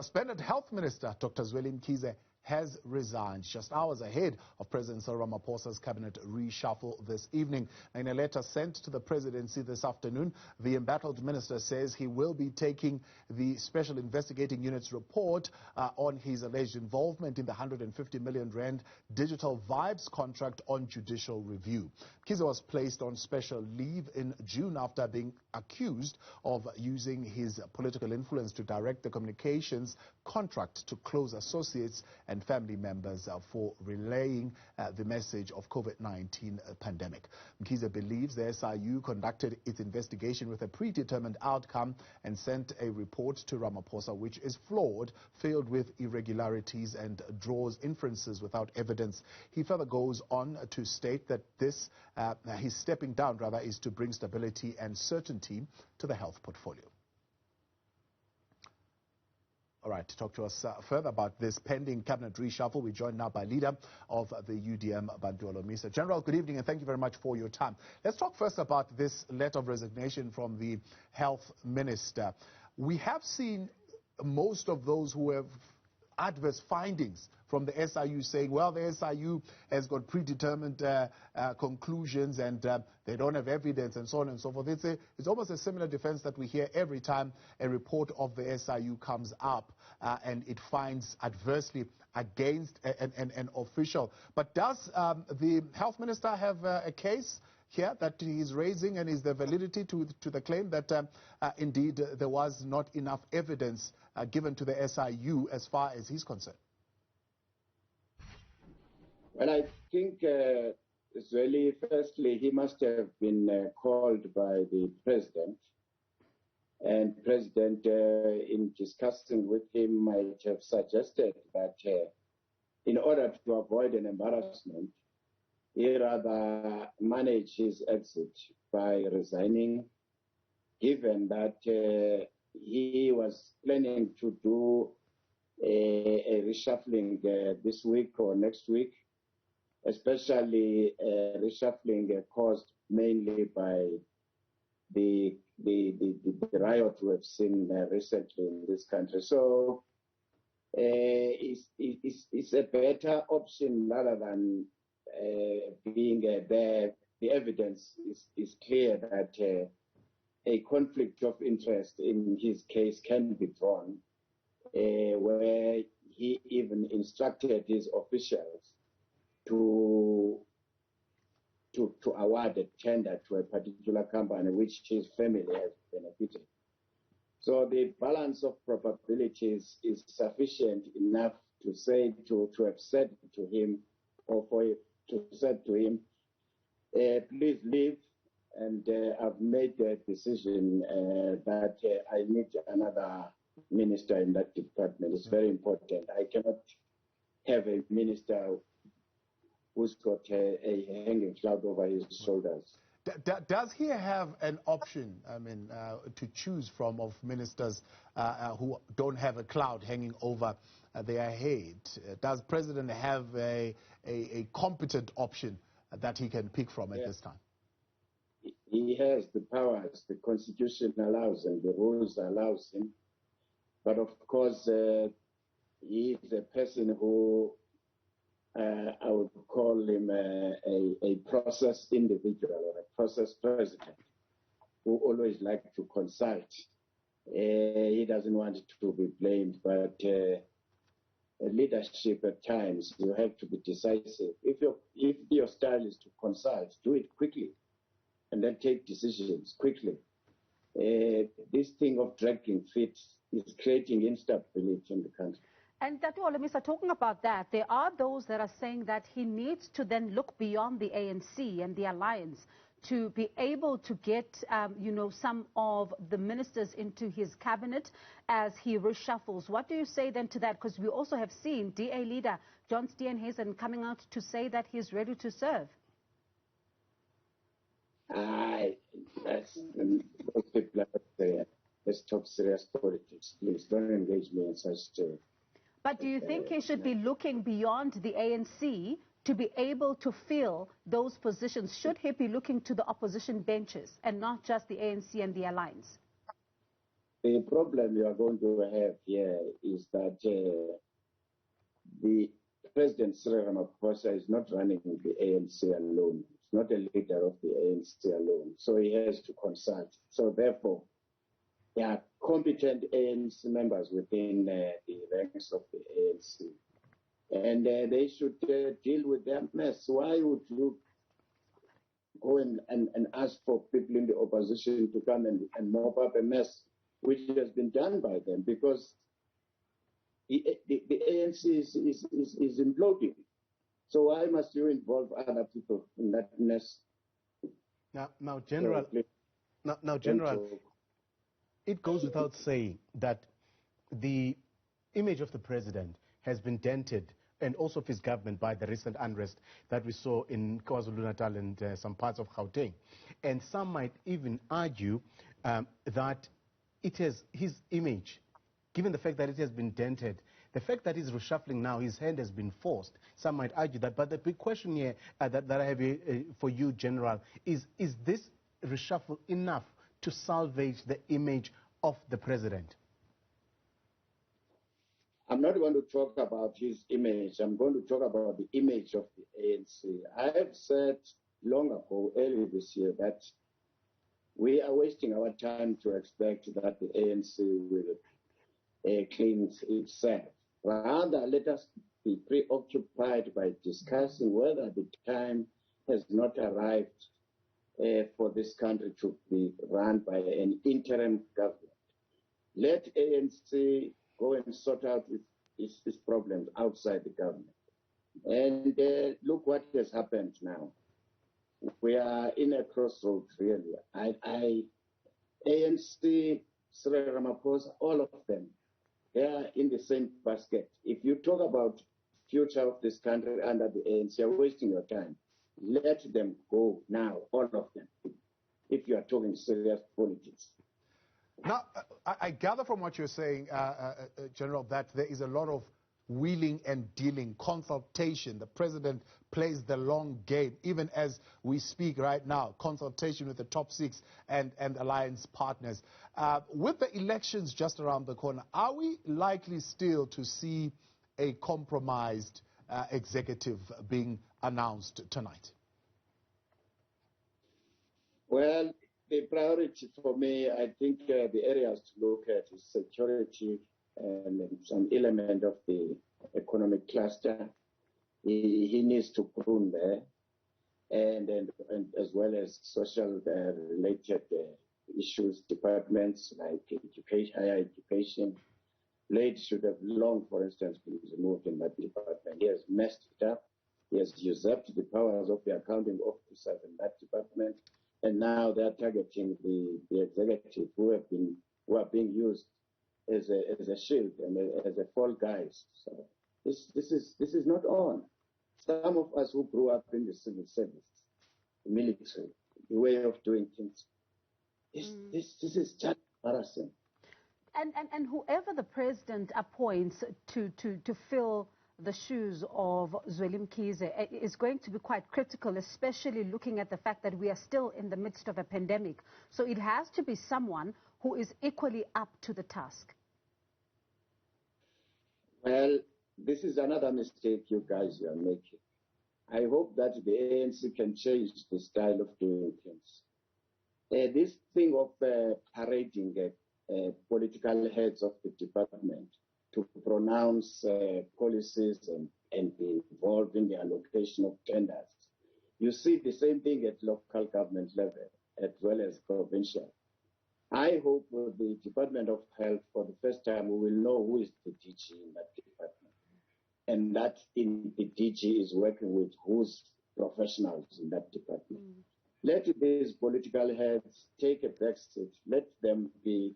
Suspended Health Minister Dr. Zweli Mkhize has resigned just hours ahead of President Cyril Ramaphosa's cabinet reshuffle this evening. In a letter sent to the presidency this afternoon, the embattled minister says he will be taking the Special Investigating Unit's report on his alleged involvement in the 150 million rand Digital Vibes contract on judicial review. Mkhize was placed on special leave in June after being accused of using his political influence to direct the communications contract to close associates and family members for relaying the message of COVID-19 pandemic. Mkhize believes the SIU conducted its investigation with a predetermined outcome and sent a report to Ramaphosa which is flawed, filled with irregularities and draws inferences without evidence. He further goes on to state that his stepping down is to bring stability and certainty to the health portfolio. All right, to talk to us further about this pending cabinet reshuffle, we're joined now by leader of the UDM Bantu Holomisa. General, good evening and thank you very much for your time. Let's talk first about this letter of resignation from the health minister. We have seen most of those who have adverse findings from the SIU saying, well, the SIU has got predetermined conclusions and they don't have evidence and so on and so forth. It's almost a similar defense that we hear every time a report of the SIU comes up and it finds adversely against an official. But does the health minister have a case here that he's raising, and is there validity to the claim that indeed there was not enough evidence given to the SIU as far as he's concerned? Well, I think Zweli, firstly, he must have been called by the president, and president, in discussing with him, might have suggested that in order to avoid an embarrassment, he rather manage his exit by resigning, given that he was planning to do a reshuffling this week or next week, especially reshuffling caused mainly by the riot we have seen recently in this country. So it's a better option rather than being there. The evidence is clear that a conflict of interest in his case can be drawn, where he even instructed his officials to award a tender to a particular company which his family has benefited. So the balance of probabilities is sufficient enough to say, to have said to him, or for him to say to him, please leave, and I've made the decision that I need another minister in that department. It's very important. I cannot have a minister who's got a hanging cloud over his shoulders. Does he have an option, to choose from of ministers who don't have a cloud hanging over their head? Does President have a competent option that he can pick from at this time? He has the powers the Constitution allows and the rules allows him. But of course, he is a person who I would call him a process individual or a process president who always likes to consult. He doesn't want to be blamed, but leadership at times, you have to be decisive. If your style is to consult, do it quickly and then take decisions quickly. This thing of dragging feet is creating instability in the country. And Thabo Holomisa, talking about that, there are those that are saying that he needs to then look beyond the ANC and the alliance to be able to get, some of the ministers into his cabinet as he reshuffles. What do you say then to that? Because we also have seen DA leader John Steenhuisen coming out to say that he's ready to serve. Those people are there. Let's talk serious politics. Please don't engage me in such. But do you think he should be looking beyond the ANC to be able to fill those positions? Should he be looking to the opposition benches and not just the ANC and the alliance? the problem you are going to have here is that the President Cyril Ramaphosa is not running the ANC alone. He's not a leader of the ANC alone. So he has to consult. So therefore, there are competent ANC members within the ranks of the ANC. And they should deal with their mess. Why would you go and ask for people in the opposition to come and mop up a mess which has been done by them? Because the ANC is imploding. So why must you involve other people in that mess? Now, General, General, it goes without saying that the image of the president has been dented, and also of his government, by the recent unrest that we saw in KwaZulu-Natal and some parts of Gauteng. And some might even argue that it is his image, given the fact that it has been dented, the fact that he's reshuffling now, his hand has been forced. Some might argue that. But the big question here that I have for you, General, is this reshuffle enough to salvage the image of the president? I'm not going to talk about his image. I'm going to talk about the image of the ANC. I have said long ago, early this year, that we are wasting our time to expect that the ANC will clean itself. Rather, let us be preoccupied by discussing whether the time has not arrived for this country to be run by an interim government. Let ANC go and sort out its problems outside the government. And look what has happened now. We are in a crossroads, really. ANC, Cyril Ramaphosa, all of them, they are in the same basket. If you talk about future of this country under the ANC, you're wasting your time. Let them go now, all of them, if you are talking serious politics. Now, I gather from what you're saying, General, that there is a lot of wheeling and dealing, consultation. The president plays the long game, even as we speak right now, consultation with the top six and alliance partners. With the elections just around the corner, are we likely still to see a compromised executive being announced tonight? Well, the priority for me, I think the areas to look at is security and some element of the economic cluster. He needs to prune there, and as well as social related issues, departments like education, higher education. Blade should have long, for instance, been removed in that department. He has messed it up. He has usurped the powers of the accounting officers in that department. And now they're targeting the executive who are being used as a shield and as a fall guys. So this is not on. Some of us who grew up in the civil service, the military, the way of doing things, this is just embarrassing. And whoever the president appoints to fill the shoes of Zweli Mkhize is going to be quite critical, especially looking at the fact that we are still in the midst of a pandemic. So it has to be someone who is equally up to the task. Well, this is another mistake you guys are making. I hope that the ANC can change the style of doing things. This thing of parading political heads of the department to pronounce policies and be involved in the allocation of tenders. You see the same thing at local government level as well as provincial. I hope with the Department of Health, for the first time, we will know who is the DG in that department. And that in the DG is working with whose professionals in that department. Let these political heads take a back seat. Let them be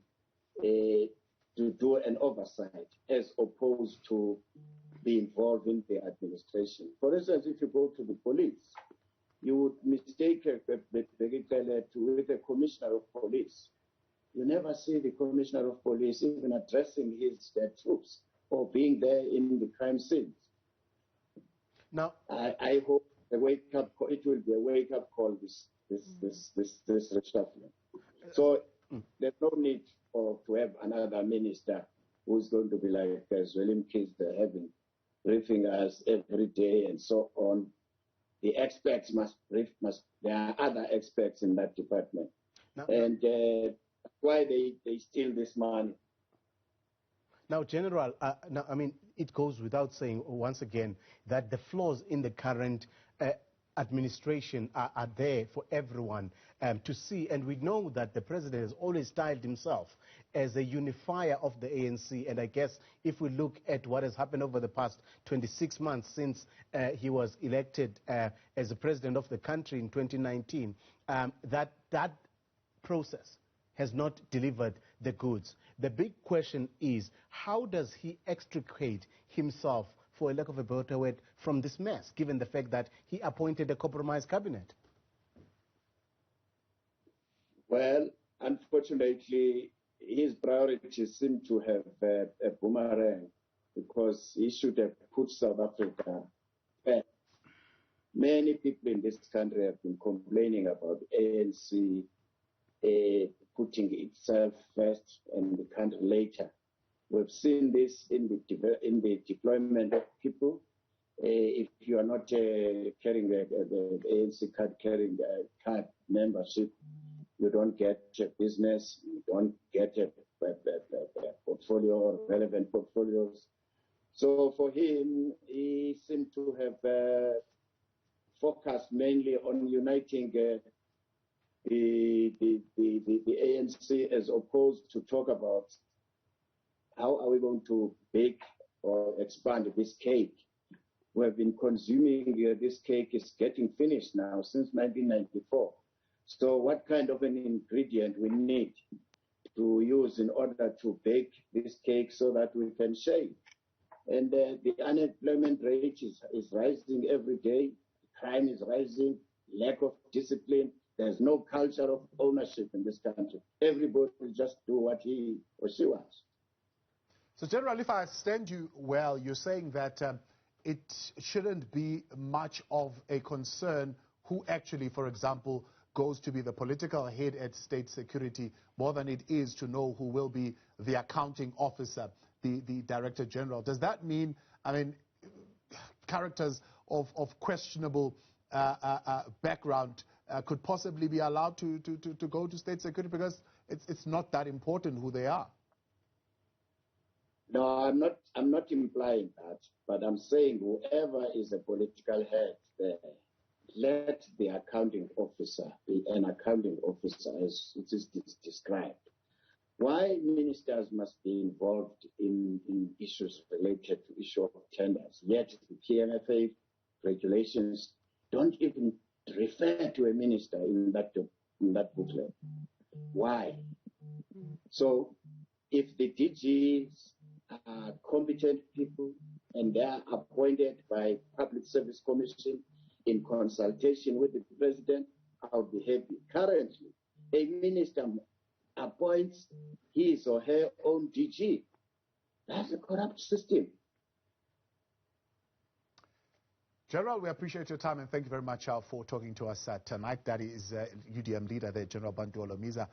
to do an oversight as opposed to be involved in the administration. For instance, if you go to the police, you would mistake with a commissioner of police. You never see the commissioner of police even addressing his troops or being there in the crime scenes. Now, I hope it will be a wake-up call, this reshuffling. So there's no need or to have another minister who's going to be like Zweli Mkhize, having briefing us every day and so on. The experts must brief, there are other experts in that department. And why they steal this money. Now, General, I mean, it goes without saying, once again, that the flaws in the current administration are there for everyone to see. And we know that the president has always styled himself as a unifier of the ANC. And I guess if we look at what has happened over the past 26 months since he was elected as the president of the country in 2019, that process has not delivered the goods. The big question is, how does he extricate himself, for a lack of a better word, from this mess, given the fact that he appointed a compromise cabinet? Well, unfortunately, his priorities seem to have a boomerang, because he should have put South Africa first. Many people in this country have been complaining about ANC putting itself first and the country later. We've seen this in the deployment of people. If you are not carrying the ANC card card membership, you don't get a business, you don't get a portfolio or relevant portfolios. So for him, he seemed to have focused mainly on uniting the ANC, as opposed to talk about how are we going to bake or expand this cake. We have been consuming this cake, is getting finished now since 1994. So what kind of an ingredient we need to use in order to bake this cake so that we can share? And the unemployment rate is rising every day. Crime is rising, lack of discipline. There's no culture of ownership in this country. Everybody will just do what he or she wants. So, General, if I understand you well, you're saying that it shouldn't be much of a concern who actually, for example, goes to be the political head at state security, more than it is to know who will be the accounting officer, the director general. Does that mean, I mean, characters of questionable background could possibly be allowed to go to state security, because it's not that important who they are? No, I'm not implying that, but I'm saying whoever is a political head there, let the accounting officer be an accounting officer, as it is described. Why ministers must be involved in issues related to issue of tenders, yet the PMFA regulations don't even refer to a minister in that booklet. Why? So if the DGs are competent people and they are appointed by Public Service Commission in consultation with the president, I'll be happy. Currently, a minister appoints his or her own DG. That's a corrupt system. General, we appreciate your time and thank you very much for talking to us tonight. That is UDM leader there, General Bantu Holomisa.